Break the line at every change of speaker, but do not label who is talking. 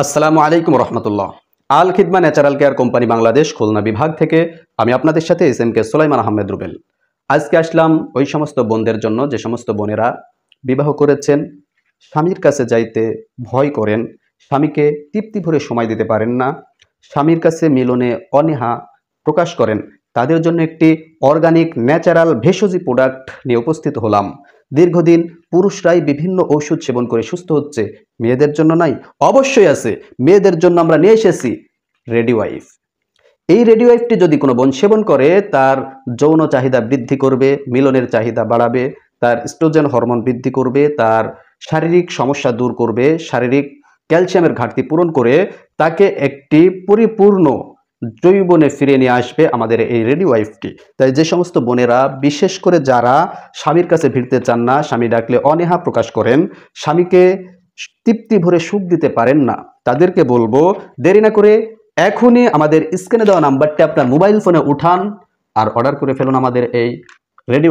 আসসালামু আলাইকুম রহমতুল্লাহ। Al Khidma natural care company Bangladesh Khulna বিভাগ থেকে আমি আপনাদের সাথে এস.এম.কে সুলাইমান আহমেদ রুবেল। আজকে আসলাম ওই সমস্ত বোনদের জন্য যে সমস্ত বোনেরা বিবাহ করেছেন, স্বামীর কাছে যাইতে ভয় করেন, স্বামীকে তৃপ্তি ভরে সময় দিতে পারেন না, স্বামীর কাছে মিলনে অনীহা প্রকাশ করেন, তাদের জন্য একটি অর্গানিক ন্যাচারাল ভেষজি প্রোডাক্ট নিয়ে উপস্থিত হলাম। দীর্ঘদিন পুরুষরাই বিভিন্ন ঔষধ সেবন করে সুস্থ হচ্ছে, মেয়েদের জন্য নাই? অবশ্যই আছে। মেয়েদের জন্য আমরা নিয়ে এসেছি রেডি ওয়াইফ। এই রেডি ওয়াইফটি যদি কোনো বোন সেবন করে, তার যৌন চাহিদা বৃদ্ধি করবে, মিলনের চাহিদা বাড়াবে, তার স্ট্রোজেন হরমোন বৃদ্ধি করবে, তার শারীরিক সমস্যা দূর করবে, শারীরিক ক্যালসিয়ামের ঘাটতি পূরণ করে তাকে একটি পরিপূর্ণ যৌবনে ফিরে নিয়ে আসবে আমাদের এই রেডি ওয়াইফটি। তাই যে সমস্ত বোনেরা, বিশেষ করে যারা স্বামীর কাছে ভিড়তে চান না, স্বামী ডাকলে অনীহা প্রকাশ করেন, স্বামীকে তৃপ্তি ভরে সুখ দিতে পারেন না, তাদেরকে বলবো দেরি না করে এখনই আমাদের স্ক্রিনে দেওয়া নাম্বারটি আপনার মোবাইল ফোনে উঠান আর অর্ডার করে ফেলুন আমাদের এই রেডি